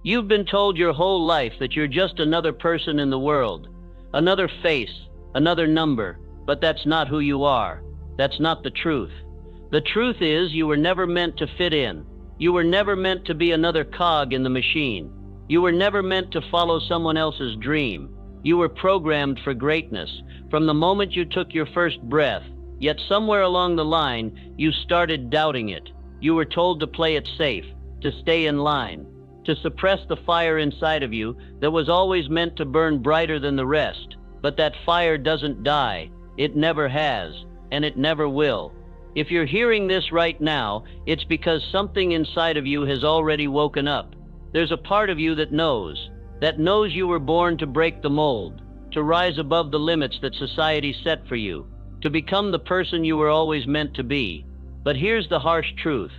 You've been told your whole life that you're just another person in the world, another face, another number, but that's not who you are. That's not the truth. The truth is you were never meant to fit in. You were never meant to be another cog in the machine. You were never meant to follow someone else's dream. You were programmed for greatness from the moment you took your first breath, yet somewhere along the line, you started doubting it. You were told to play it safe, to stay in line, to suppress the fire inside of you that was always meant to burn brighter than the rest. But that fire doesn't die. It never has, and it never will. If you're hearing this right now, it's because something inside of you has already woken up. There's a part of you that knows you were born to break the mold, to rise above the limits that society set for you, to become the person you were always meant to be. But here's the harsh truth.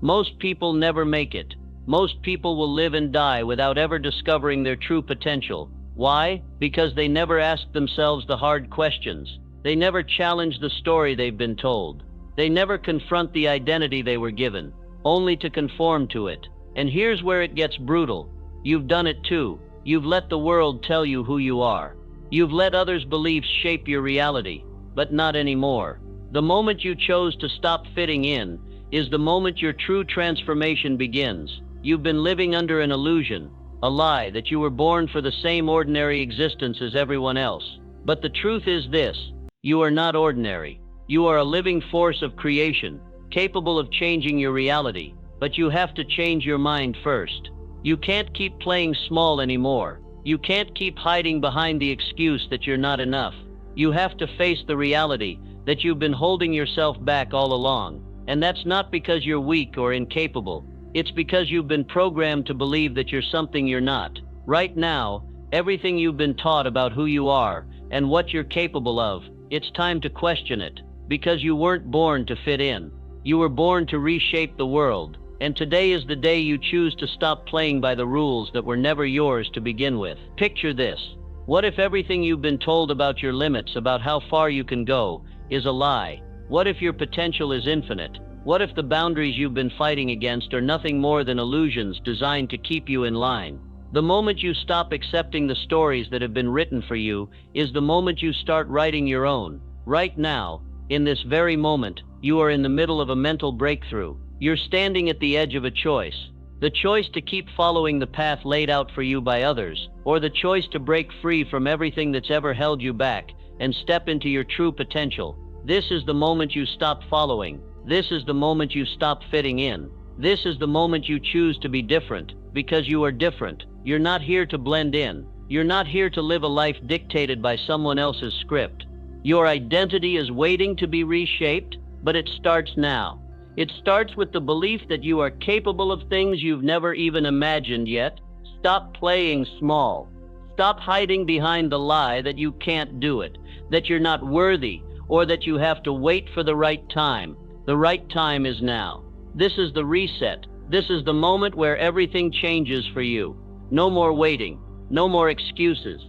Most people never make it. Most people will live and die without ever discovering their true potential. Why? Because they never ask themselves the hard questions. They never challenge the story they've been told. They never confront the identity they were given, only to conform to it. And here's where it gets brutal. You've done it too. You've let the world tell you who you are. You've let others' beliefs shape your reality, but not anymore. The moment you chose to stop fitting in is the moment your true transformation begins. You've been living under an illusion, a lie that you were born for the same ordinary existence as everyone else. But the truth is this: you are not ordinary. You are a living force of creation, capable of changing your reality, but you have to change your mind first. You can't keep playing small anymore. You can't keep hiding behind the excuse that you're not enough. You have to face the reality that you've been holding yourself back all along. And that's not because you're weak or incapable. It's because you've been programmed to believe that you're something you're not. Right now, everything you've been taught about who you are and what you're capable of, it's time to question it. Because you weren't born to fit in. You were born to reshape the world. And today is the day you choose to stop playing by the rules that were never yours to begin with. Picture this. What if everything you've been told about your limits, about how far you can go, is a lie? What if your potential is infinite? What if the boundaries you've been fighting against are nothing more than illusions designed to keep you in line? The moment you stop accepting the stories that have been written for you is the moment you start writing your own. Right now, in this very moment, you are in the middle of a mental breakthrough. You're standing at the edge of a choice. The choice to keep following the path laid out for you by others, or the choice to break free from everything that's ever held you back and step into your true potential. This is the moment you stop following. This is the moment you stop fitting in. This is the moment you choose to be different, because you are different. You're not here to blend in. You're not here to live a life dictated by someone else's script. Your identity is waiting to be reshaped, but it starts now. It starts with the belief that you are capable of things you've never even imagined yet. Stop playing small. Stop hiding behind the lie that you can't do it, that you're not worthy, or that you have to wait for the right time. The right time is now. This is the reset. This is the moment where everything changes for you. No more waiting. No more excuses.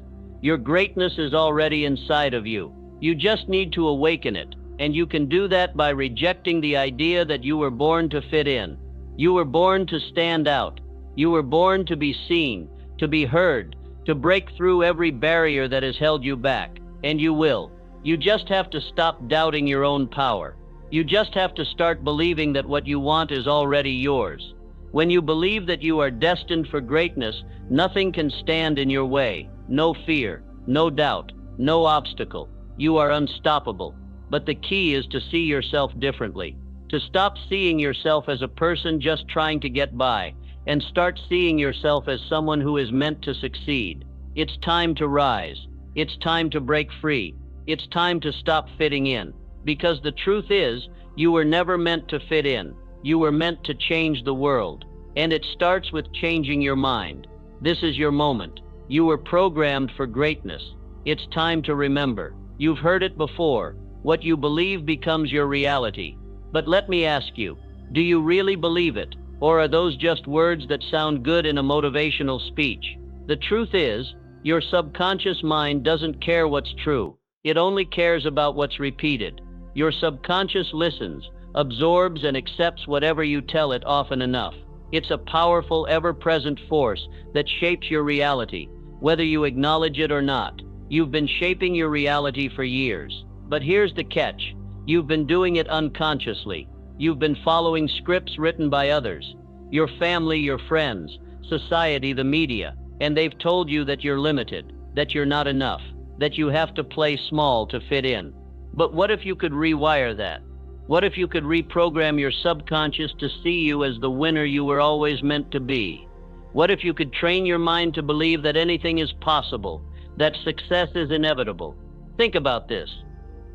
Your greatness is already inside of you. You just need to awaken it, and you can do that by rejecting the idea that you were born to fit in. You were born to stand out. You were born to be seen, to be heard, to break through every barrier that has held you back, and you will. You just have to stop doubting your own power. You just have to start believing that what you want is already yours. When you believe that you are destined for greatness, nothing can stand in your way. No fear, no doubt, no obstacle. You are unstoppable. But the key is to see yourself differently. To stop seeing yourself as a person just trying to get by, and start seeing yourself as someone who is meant to succeed. It's time to rise. It's time to break free. It's time to stop fitting in. Because the truth is, you were never meant to fit in. You were meant to change the world. And it starts with changing your mind. This is your moment. You were programmed for greatness. It's time to remember. You've heard it before. What you believe becomes your reality. But let me ask you, do you really believe it? Or are those just words that sound good in a motivational speech? The truth is, your subconscious mind doesn't care what's true. It only cares about what's repeated. Your subconscious listens, absorbs, and accepts whatever you tell it often enough. It's a powerful, ever-present force that shapes your reality, whether you acknowledge it or not. You've been shaping your reality for years. But here's the catch. You've been doing it unconsciously. You've been following scripts written by others. Your family, your friends, society, the media, and they've told you that you're limited, that you're not enough, that you have to play small to fit in. But what if you could rewire that? What if you could reprogram your subconscious to see you as the winner you were always meant to be? What if you could train your mind to believe that anything is possible, that success is inevitable? Think about this.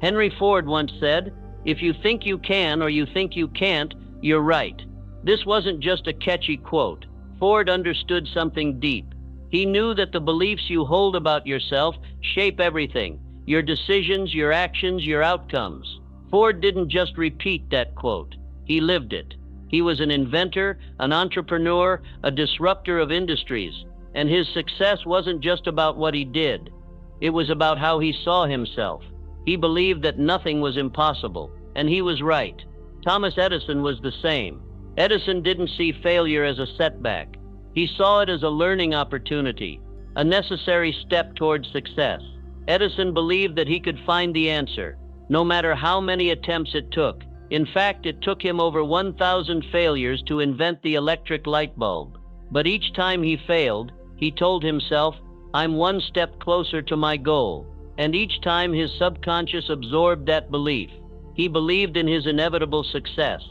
Henry Ford once said, "If you think you can or you think you can't, you're right." This wasn't just a catchy quote. Ford understood something deep. He knew that the beliefs you hold about yourself shape everything, your decisions, your actions, your outcomes. Ford didn't just repeat that quote. He lived it. He was an inventor, an entrepreneur, a disruptor of industries, and his success wasn't just about what he did. It was about how he saw himself. He believed that nothing was impossible, and he was right. Thomas Edison was the same. Edison didn't see failure as a setback. He saw it as a learning opportunity, a necessary step towards success. Edison believed that he could find the answer, no matter how many attempts it took. In fact, it took him over 1,000 failures to invent the electric light bulb. But each time he failed, he told himself, "I'm one step closer to my goal." And each time his subconscious absorbed that belief. He believed in his inevitable success,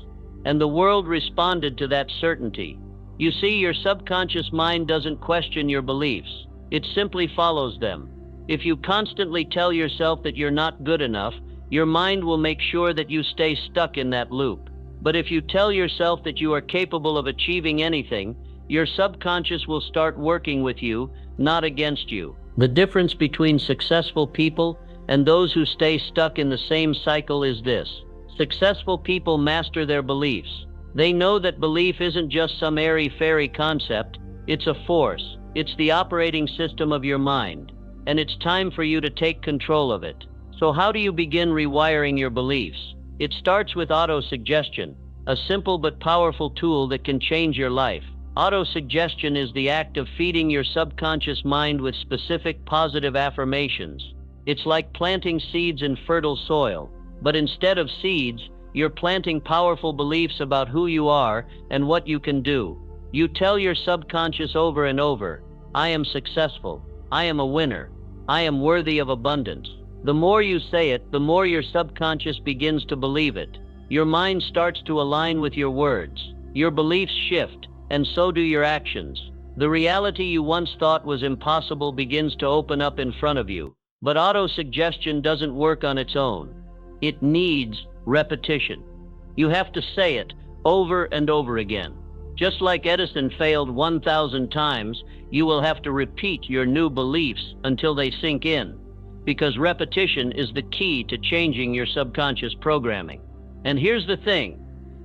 and the world responded to that certainty. You see, your subconscious mind doesn't question your beliefs. It simply follows them. If you constantly tell yourself that you're not good enough, your mind will make sure that you stay stuck in that loop. But if you tell yourself that you are capable of achieving anything, your subconscious will start working with you, not against you. The difference between successful people and those who stay stuck in the same cycle is this. Successful people master their beliefs. They know that belief isn't just some airy-fairy concept, it's a force. It's the operating system of your mind, and it's time for you to take control of it. So how do you begin rewiring your beliefs? It starts with auto-suggestion, a simple but powerful tool that can change your life. Auto-suggestion is the act of feeding your subconscious mind with specific positive affirmations. It's like planting seeds in fertile soil, but instead of seeds, you're planting powerful beliefs about who you are and what you can do. You tell your subconscious over and over, "I am successful. I am a winner. I am worthy of abundance." The more you say it, the more your subconscious begins to believe it. Your mind starts to align with your words. Your beliefs shift, and so do your actions. The reality you once thought was impossible begins to open up in front of you. But auto-suggestion doesn't work on its own. It needs repetition. You have to say it over and over again. Just like Edison failed 1,000 times, you will have to repeat your new beliefs until they sink in, because repetition is the key to changing your subconscious programming. And here's the thing.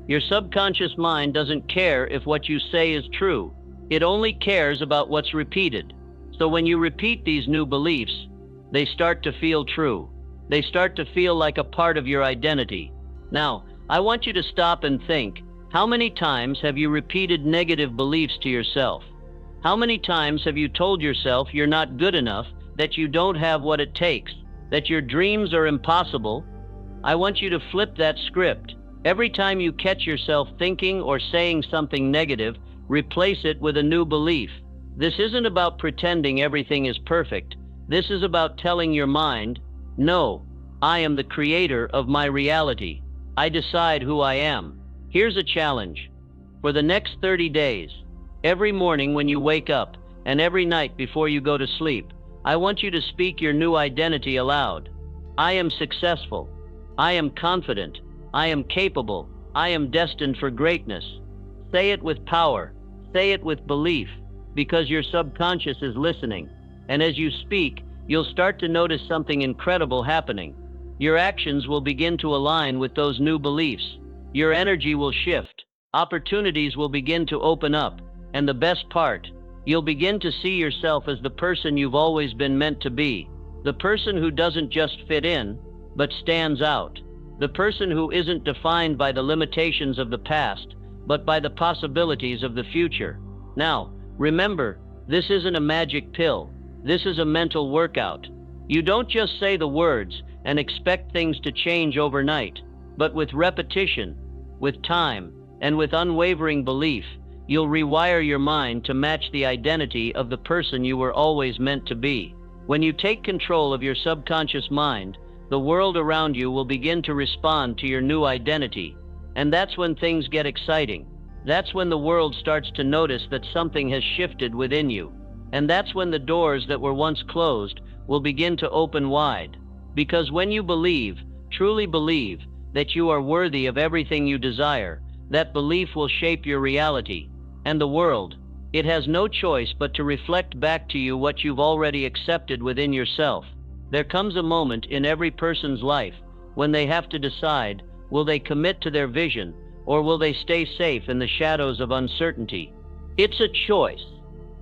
Your subconscious mind doesn't care if what you say is true. It only cares about what's repeated. So when you repeat these new beliefs, they start to feel true. They start to feel like a part of your identity. Now, I want you to stop and think, how many times have you repeated negative beliefs to yourself? How many times have you told yourself you're not good enough, that you don't have what it takes, that your dreams are impossible? I want you to flip that script. Every time you catch yourself thinking or saying something negative, replace it with a new belief. This isn't about pretending everything is perfect. This is about telling your mind, "No, I am the creator of my reality. I decide who I am." Here's a challenge. For the next 30 days, every morning when you wake up and every night before you go to sleep, I want you to speak your new identity aloud. I am successful. I am confident. I am capable. I am destined for greatness. Say it with power. Say it with belief, because your subconscious is listening. And as you speak, you'll start to notice something incredible happening. Your actions will begin to align with those new beliefs. Your energy will shift. Opportunities will begin to open up. And the best part, you'll begin to see yourself as the person you've always been meant to be. The person who doesn't just fit in, but stands out. The person who isn't defined by the limitations of the past, but by the possibilities of the future. Now, remember, this isn't a magic pill. This is a mental workout. You don't just say the words and expect things to change overnight, but with repetition, with time, and with unwavering belief, you'll rewire your mind to match the identity of the person you were always meant to be. When you take control of your subconscious mind, the world around you will begin to respond to your new identity. And that's when things get exciting. That's when the world starts to notice that something has shifted within you. And that's when the doors that were once closed will begin to open wide. Because when you believe, truly believe, that you are worthy of everything you desire, that belief will shape your reality. And the world, it has no choice but to reflect back to you what you've already accepted within yourself. There comes a moment in every person's life when they have to decide, will they commit to their vision, or will they stay safe in the shadows of uncertainty? It's a choice,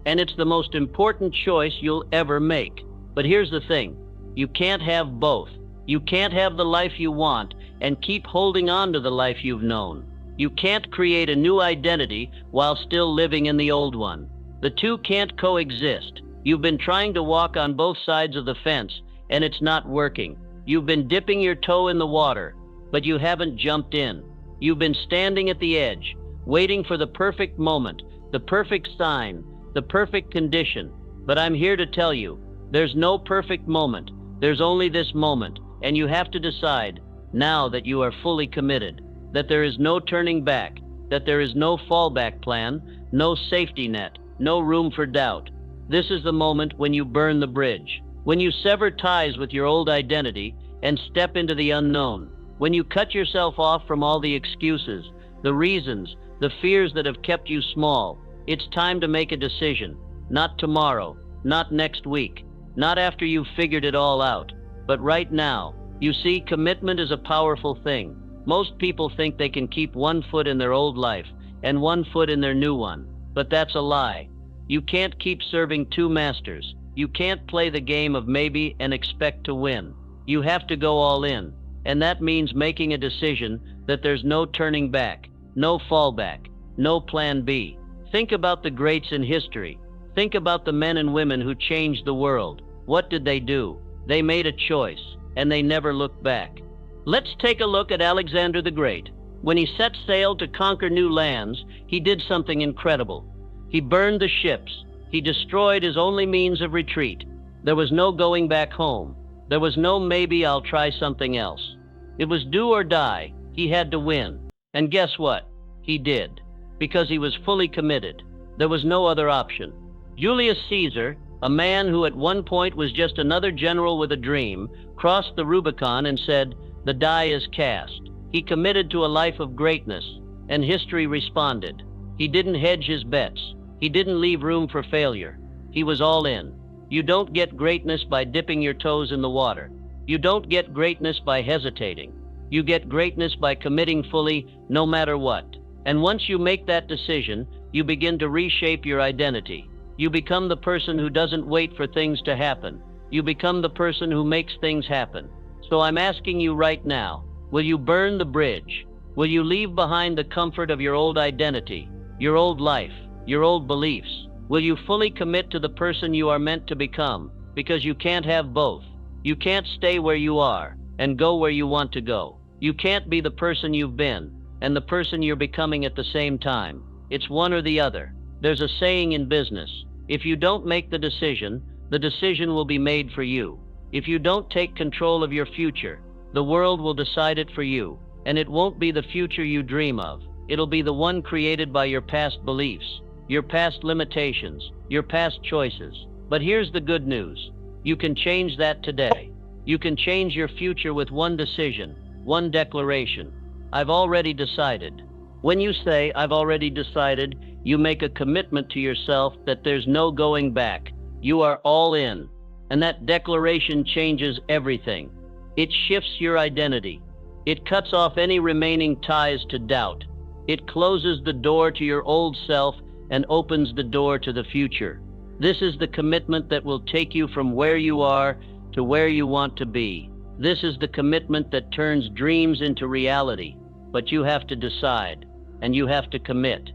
and it's the most important choice you'll ever make. But here's the thing, you can't have both. You can't have the life you want and keep holding on to the life you've known. You can't create a new identity while still living in the old one. The two can't coexist. You've been trying to walk on both sides of the fence, and it's not working. You've been dipping your toe in the water, but you haven't jumped in. You've been standing at the edge, waiting for the perfect moment, the perfect sign, the perfect condition. But I'm here to tell you, there's no perfect moment. There's only this moment, and you have to decide, now that you are fully committed, that there is no turning back, that there is no fallback plan, no safety net, no room for doubt. This is the moment when you burn the bridge, when you sever ties with your old identity and step into the unknown, when you cut yourself off from all the excuses, the reasons, the fears that have kept you small. It's time to make a decision. Not tomorrow, not next week, not after you've figured it all out, but right now. You see, commitment is a powerful thing. Most people think they can keep one foot in their old life and one foot in their new one, but that's a lie. You can't keep serving two masters. You can't play the game of maybe and expect to win. You have to go all in, and that means making a decision that there's no turning back, no fallback, no plan B. Think about the greats in history. Think about the men and women who changed the world. What did they do? They made a choice, and they never looked back. Let's take a look at Alexander the Great. When he set sail to conquer new lands, he did something incredible. He burned the ships. He destroyed his only means of retreat. There was no going back home. There was no maybe I'll try something else. It was do or die. He had to win. And guess what? He did. Because he was fully committed. There was no other option. Julius Caesar, a man who at one point was just another general with a dream, crossed the Rubicon and said, "The die is cast." He committed to a life of greatness, and history responded. He didn't hedge his bets. He didn't leave room for failure. He was all in. You don't get greatness by dipping your toes in the water. You don't get greatness by hesitating. You get greatness by committing fully, no matter what. And once you make that decision, you begin to reshape your identity. You become the person who doesn't wait for things to happen. You become the person who makes things happen. So I'm asking you right now, will you burn the bridge? Will you leave behind the comfort of your old identity, your old life, your old beliefs? Will you fully commit to the person you are meant to become? Because you can't have both. You can't stay where you are and go where you want to go. You can't be the person you've been and the person you're becoming at the same time. It's one or the other. There's a saying in business, if you don't make the decision will be made for you. If you don't take control of your future, the world will decide it for you, and it won't be the future you dream of. It'll be the one created by your past beliefs, your past limitations, your past choices. But here's the good news. You can change that today. You can change your future with one decision, one declaration. I've already decided. When you say, I've already decided, you make a commitment to yourself that there's no going back. You are all in. And that declaration changes everything. It shifts your identity. It cuts off any remaining ties to doubt. It closes the door to your old self and opens the door to the future. This is the commitment that will take you from where you are to where you want to be. This is the commitment that turns dreams into reality. But you have to decide. and you have to commit.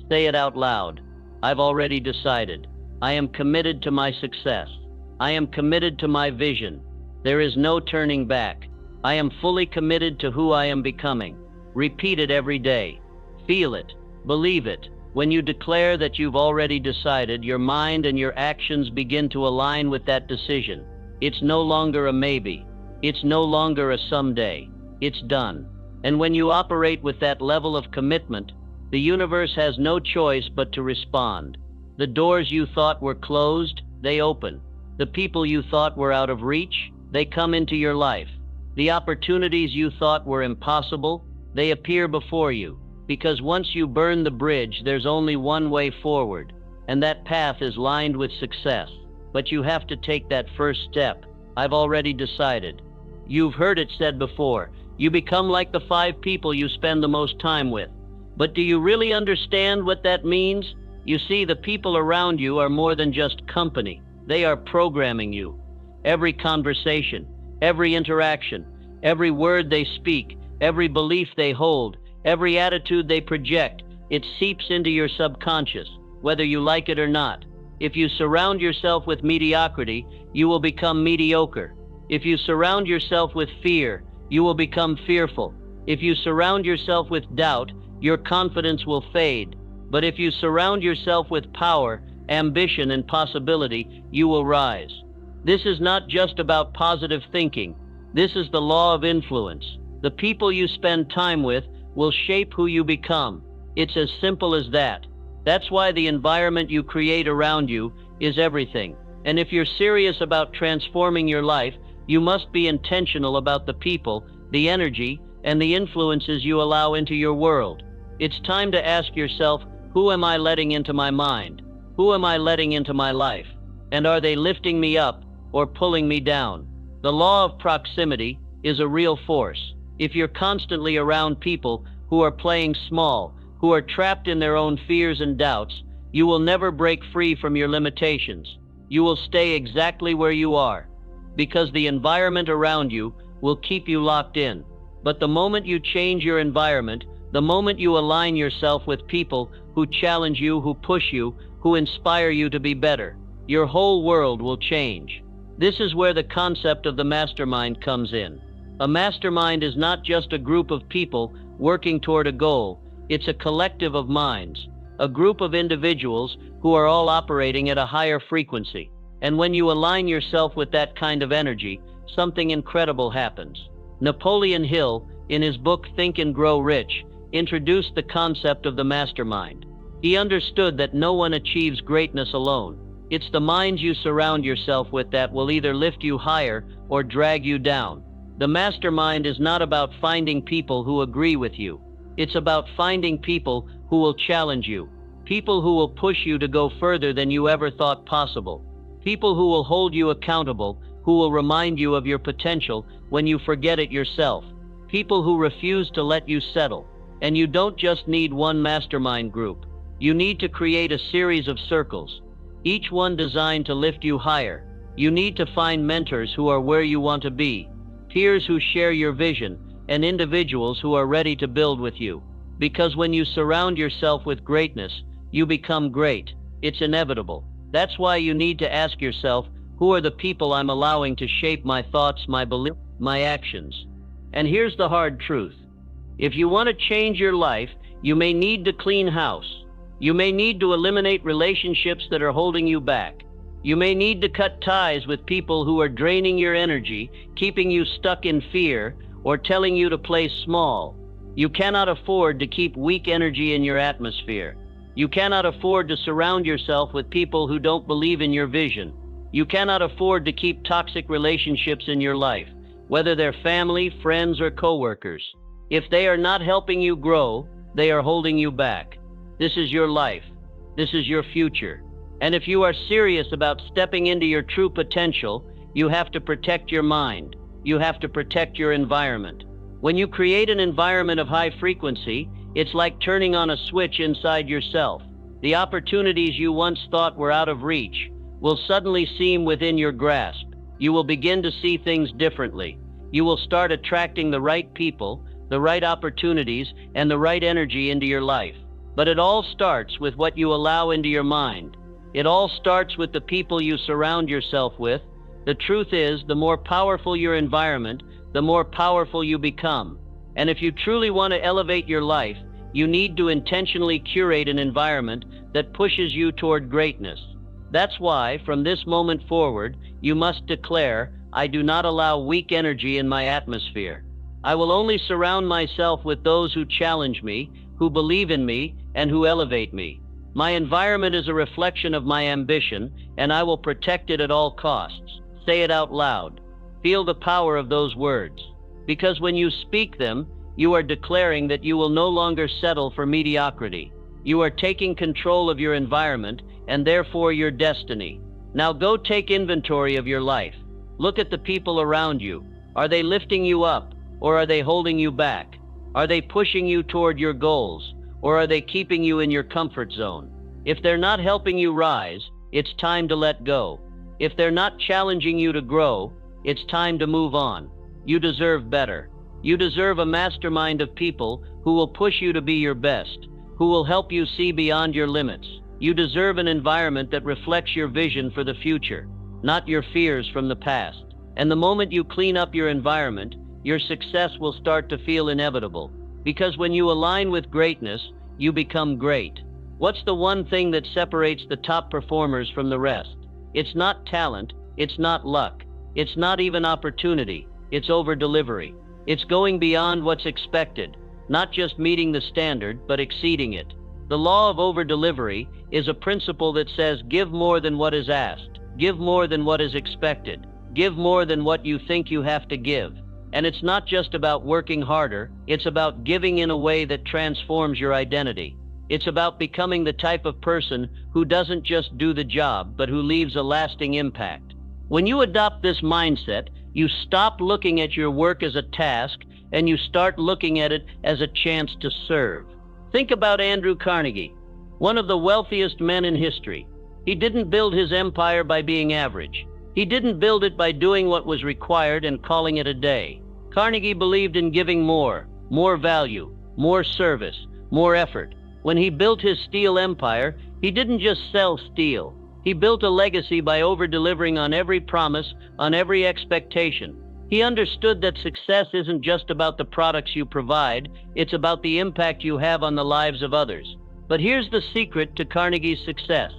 Say it out loud. I've already decided. I am committed to my success. I am committed to my vision. There is no turning back. I am fully committed to who I am becoming. Repeat it every day. Feel it. Believe it. When you declare that you've already decided, your mind and your actions begin to align with that decision. It's no longer a maybe. It's no longer a someday. It's done. And when you operate with that level of commitment, the universe has no choice but to respond. The doors you thought were closed, they open. The people you thought were out of reach, they come into your life. The opportunities you thought were impossible, they appear before you. Because once you burn the bridge, there's only one way forward, and that path is lined with success. But you have to take that first step. I've already decided. You've heard it said before, you become like the 5 people you spend the most time with. But do you really understand what that means? You see, the people around you are more than just company. They are programming you. Every conversation, every interaction, every word they speak, every belief they hold, every attitude they project, it seeps into your subconscious, whether you like it or not. If you surround yourself with mediocrity, you will become mediocre. If you surround yourself with fear, you will become fearful. If you surround yourself with doubt, your confidence will fade. But if you surround yourself with power, ambition, and possibility, you will rise. This is not just about positive thinking. This is the law of influence. The people you spend time with will shape who you become. It's as simple as that. That's why the environment you create around you is everything. And if you're serious about transforming your life, you must be intentional about the people, the energy, and the influences you allow into your world. It's time to ask yourself, who am I letting into my mind? Who am I letting into my life? And are they lifting me up or pulling me down? The law of proximity is a real force. If you're constantly around people who are playing small, who are trapped in their own fears and doubts, you will never break free from your limitations. You will stay exactly where you are, because the environment around you will keep you locked in. But the moment you change your environment, the moment you align yourself with people who challenge you, who push you, who inspire you to be better, your whole world will change. This is where the concept of the mastermind comes in. A mastermind is not just a group of people working toward a goal. It's a collective of minds, a group of individuals who are all operating at a higher frequency. And when you align yourself with that kind of energy, something incredible happens. Napoleon Hill, in his book Think and Grow Rich, introduced the concept of the mastermind. He understood that no one achieves greatness alone. It's the minds you surround yourself with that will either lift you higher or drag you down. The mastermind is not about finding people who agree with you. It's about finding people who will challenge you, people who will push you to go further than you ever thought possible, people who will hold you accountable, who will remind you of your potential when you forget it yourself, people who refuse to let you settle. And you don't just need one mastermind group. You need to create a series of circles, each one designed to lift you higher. You need to find mentors who are where you want to be, peers who share your vision, and individuals who are ready to build with you. Because when you surround yourself with greatness, you become great. It's inevitable. That's why you need to ask yourself, who are the people I'm allowing to shape my thoughts, my beliefs, my actions? And here's the hard truth. If you want to change your life, you may need to clean house. You may need to eliminate relationships that are holding you back. You may need to cut ties with people who are draining your energy, keeping you stuck in fear, or telling you to play small. You cannot afford to keep weak energy in your atmosphere. You cannot afford to surround yourself with people who don't believe in your vision. You cannot afford to keep toxic relationships in your life, whether they're family, friends, or coworkers. If they are not helping you grow, they are holding you back. This is your life. This is your future. And if you are serious about stepping into your true potential, you have to protect your mind. You have to protect your environment. When you create an environment of high frequency, it's like turning on a switch inside yourself. The opportunities you once thought were out of reach will suddenly seem within your grasp. You will begin to see things differently. You will start attracting the right people, the right opportunities, and the right energy into your life. But it all starts with what you allow into your mind. It all starts with the people you surround yourself with. The truth is, the more powerful your environment, the more powerful you become. And if you truly want to elevate your life, you need to intentionally curate an environment that pushes you toward greatness. That's why, from this moment forward, you must declare, I do not allow weak energy in my atmosphere. I will only surround myself with those who challenge me, who believe in me, and who elevate me. My environment is a reflection of my ambition, and I will protect it at all costs. Say it out loud. Feel the power of those words. Because when you speak them, you are declaring that you will no longer settle for mediocrity. You are taking control of your environment, and therefore your destiny. Now go take inventory of your life. Look at the people around you. Are they lifting you up, or are they holding you back? Are they pushing you toward your goals, or are they keeping you in your comfort zone? If they're not helping you rise, it's time to let go. If they're not challenging you to grow, it's time to move on. You deserve better. You deserve a mastermind of people who will push you to be your best, who will help you see beyond your limits. You deserve an environment that reflects your vision for the future, not your fears from the past. And the moment you clean up your environment, your success will start to feel inevitable. Because when you align with greatness, you become great. What's the one thing that separates the top performers from the rest? It's not talent, it's not luck, it's not even opportunity, it's over-delivery. It's going beyond what's expected, not just meeting the standard, but exceeding it. The law of over-delivery is a principle that says give more than what is asked, give more than what is expected, give more than what you think you have to give. And it's not just about working harder, it's about giving in a way that transforms your identity. It's about becoming the type of person who doesn't just do the job, but who leaves a lasting impact. When you adopt this mindset, you stop looking at your work as a task, and you start looking at it as a chance to serve. Think about Andrew Carnegie, one of the wealthiest men in history. He didn't build his empire by being average. He didn't build it by doing what was required and calling it a day. Carnegie believed in giving more value, more service, more effort. When he built his steel empire, he didn't just sell steel. He built a legacy by over-delivering on every promise, on every expectation. He understood that success isn't just about the products you provide, it's about the impact you have on the lives of others. But here's the secret to Carnegie's success.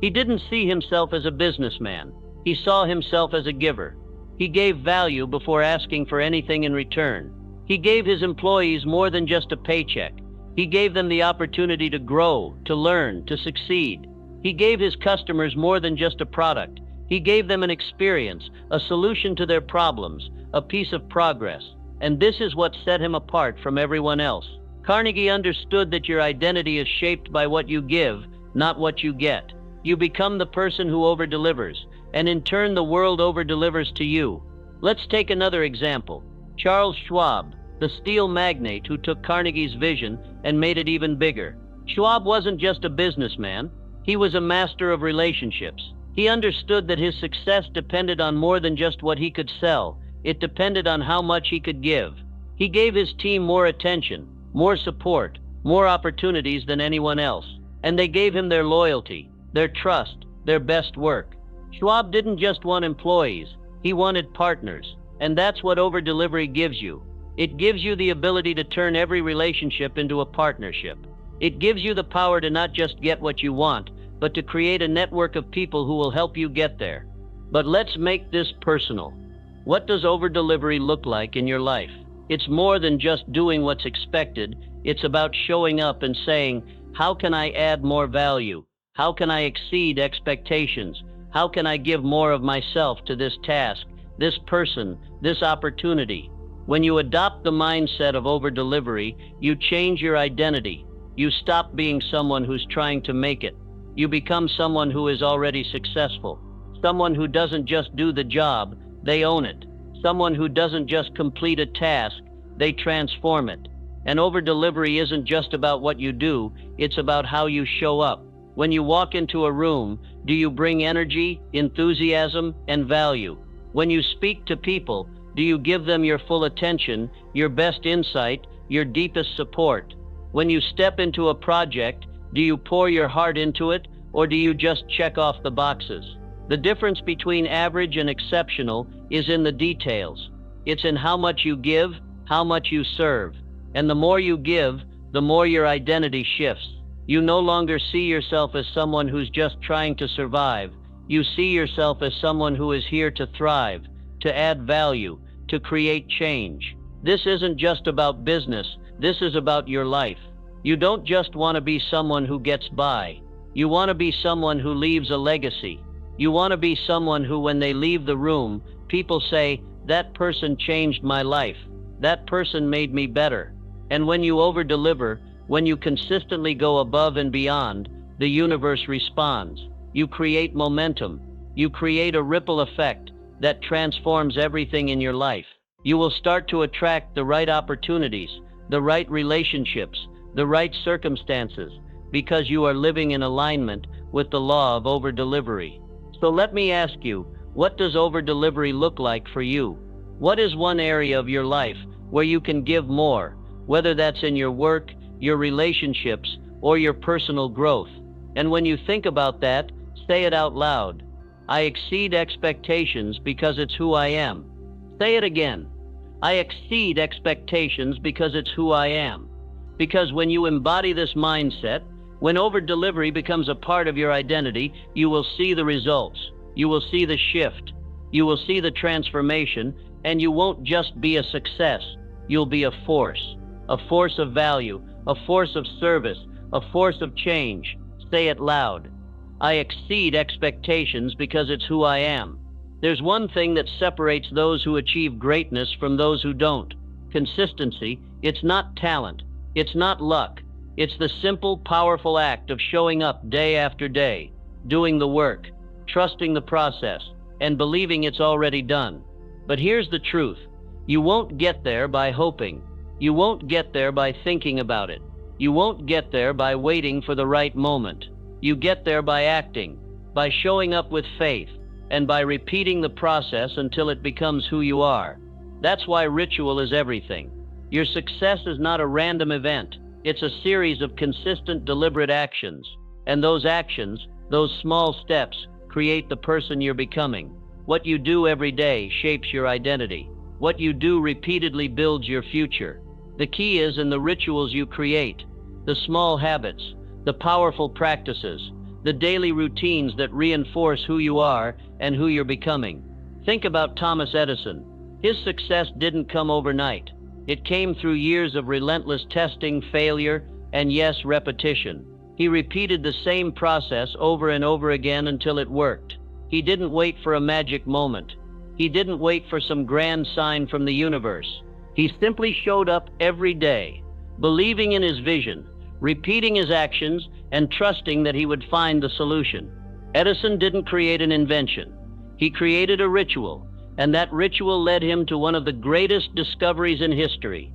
He didn't see himself as a businessman. He saw himself as a giver. He gave value before asking for anything in return. He gave his employees more than just a paycheck. He gave them the opportunity to grow, to learn, to succeed. He gave his customers more than just a product. He gave them an experience, a solution to their problems, a piece of progress. And this is what set him apart from everyone else. Carnegie understood that your identity is shaped by what you give, not what you get. You become the person who over-delivers, and in turn the world over-delivers to you. Let's take another example. Charles Schwab, the steel magnate who took Carnegie's vision and made it even bigger. Schwab wasn't just a businessman, he was a master of relationships. He understood that his success depended on more than just what he could sell. It depended on how much he could give. He gave his team more attention, more support, more opportunities than anyone else. And they gave him their loyalty, their trust, their best work. Schwab didn't just want employees, he wanted partners. And that's what over-delivery gives you. It gives you the ability to turn every relationship into a partnership. It gives you the power to not just get what you want, but to create a network of people who will help you get there. But let's make this personal. What does over-delivery look like in your life? It's more than just doing what's expected. It's about showing up and saying, how can I add more value? How can I exceed expectations? How can I give more of myself to this task, this person, this opportunity? When you adopt the mindset of over-delivery, you change your identity. You stop being someone who's trying to make it. You become someone who is already successful. Someone who doesn't just do the job, they own it. Someone who doesn't just complete a task, they transform it. And over-delivery isn't just about what you do, it's about how you show up. When you walk into a room, do you bring energy, enthusiasm, and value? When you speak to people, Do you give them your full attention, your best insight, your deepest support? When you step into a project, do you pour your heart into it, or do you just check off the boxes? The difference between average and exceptional is in the details. It's in how much you give, how much you serve. And the more you give, the more your identity shifts. You no longer see yourself as someone who's just trying to survive. You see yourself as someone who is here to thrive, to add value, to create change. This isn't just about business, this is about your life. You don't just want to be someone who gets by. You want to be someone who leaves a legacy. You want to be someone who, when they leave the room, people say, "That person changed my life. That person made me better." And when you over-deliver, when you consistently go above and beyond, the universe responds. You create momentum. You create a ripple effect that transforms everything in your life. You will start to attract the right opportunities, the right relationships, the right circumstances, because you are living in alignment with the law of over-delivery. So let me ask you, what does over-delivery look like for you? What is one area of your life where you can give more, whether that's in your work, your relationships, or your personal growth? And when you think about that, say it out loud. I exceed expectations because it's who I am. Say it again. I exceed expectations because it's who I am. Because when you embody this mindset, when over-delivery becomes a part of your identity, you will see the results. You will see the shift. You will see the transformation, and you won't just be a success. You'll be a force of value, a force of service, a force of change. Say it loud. I exceed expectations because it's who I am. There's one thing that separates those who achieve greatness from those who don't. Consistency. It's not talent. It's not luck. It's the simple, powerful act of showing up day after day, doing the work, trusting the process, and believing it's already done. But here's the truth. You won't get there by hoping. You won't get there by thinking about it. You won't get there by waiting for the right moment. You get there by acting, by showing up with faith, and by repeating the process until it becomes who you are. That's why ritual is everything. Your success is not a random event. It's a series of consistent, deliberate actions. And those actions, those small steps, create the person you're becoming. What you do every day shapes your identity. What you do repeatedly builds your future. The key is in the rituals you create, the small habits, the powerful practices, the daily routines that reinforce who you are and who you're becoming. Think about Thomas Edison. His success didn't come overnight. It came through years of relentless testing, failure, and yes, repetition. He repeated the same process over and over again until it worked. He didn't wait for a magic moment. He didn't wait for some grand sign from the universe. He simply showed up every day, believing in his vision, repeating his actions, and trusting that he would find the solution. Edison didn't create an invention. He created a ritual, and that ritual led him to one of the greatest discoveries in history,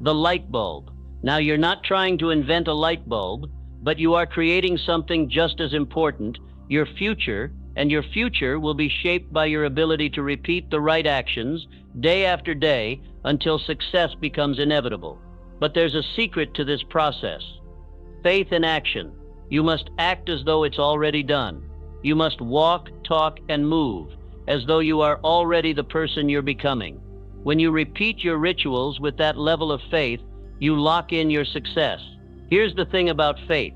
the light bulb. Now, you're not trying to invent a light bulb, but you are creating something just as important, your future, and your future will be shaped by your ability to repeat the right actions day after day until success becomes inevitable. But there's a secret to this process. Faith in action. You must act as though it's already done. You must walk, talk, and move as though you are already the person you're becoming. When you repeat your rituals with that level of faith, you lock in your success. Here's the thing about faith.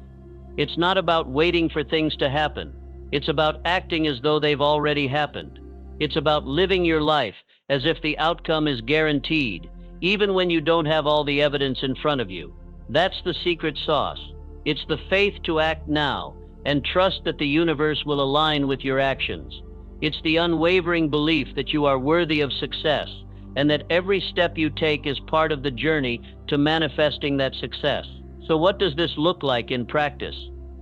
It's not about waiting for things to happen. It's about acting as though they've already happened. It's about living your life as if the outcome is guaranteed, even when you don't have all the evidence in front of you. That's the secret sauce. It's the faith to act now and trust that the universe will align with your actions. It's the unwavering belief that you are worthy of success and that every step you take is part of the journey to manifesting that success. So what does this look like in practice?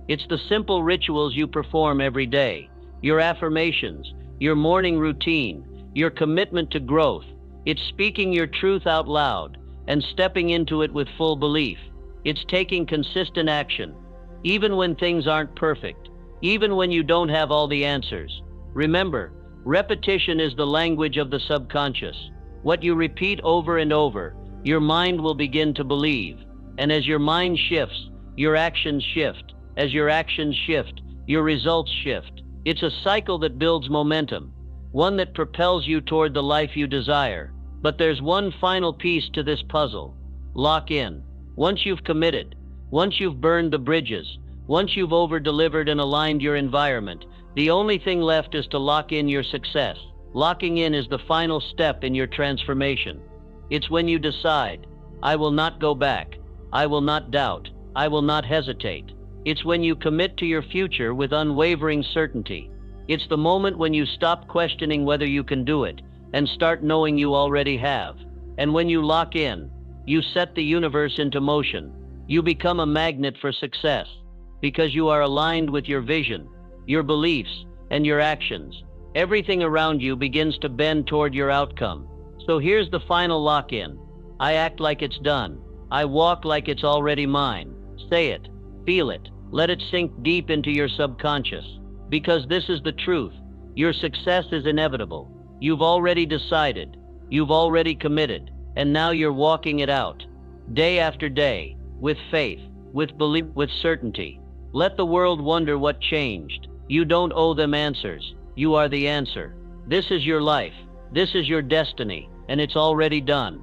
It's the simple rituals you perform every day, your affirmations, your morning routine, your commitment to growth. It's speaking your truth out loud and stepping into it with full belief. It's taking consistent action, even when things aren't perfect, even when you don't have all the answers. Remember, repetition is the language of the subconscious. What you repeat over and over, your mind will begin to believe. And as your mind shifts, your actions shift. As your actions shift, your results shift. It's a cycle that builds momentum, one that propels you toward the life you desire. But there's one final piece to this puzzle. Lock in. Once you've committed, once you've burned the bridges, once you've over-delivered and aligned your environment, the only thing left is to lock in your success. Locking in is the final step in your transformation. It's when you decide, I will not go back, I will not doubt, I will not hesitate. It's when you commit to your future with unwavering certainty. It's the moment when you stop questioning whether you can do it and start knowing you already have. And when you lock in, you set the universe into motion. You become a magnet for success because you are aligned with your vision, your beliefs, and your actions. Everything around you begins to bend toward your outcome. So here's the final lock-in. I act like it's done. I walk like it's already mine. Say it, feel it, let it sink deep into your subconscious. Because this is the truth. Your success is inevitable. You've already decided. You've already committed. And now you're walking it out. Day after day, with faith, with belief, with certainty. Let the world wonder what changed. You don't owe them answers. You are the answer. This is your life. This is your destiny. And it's already done.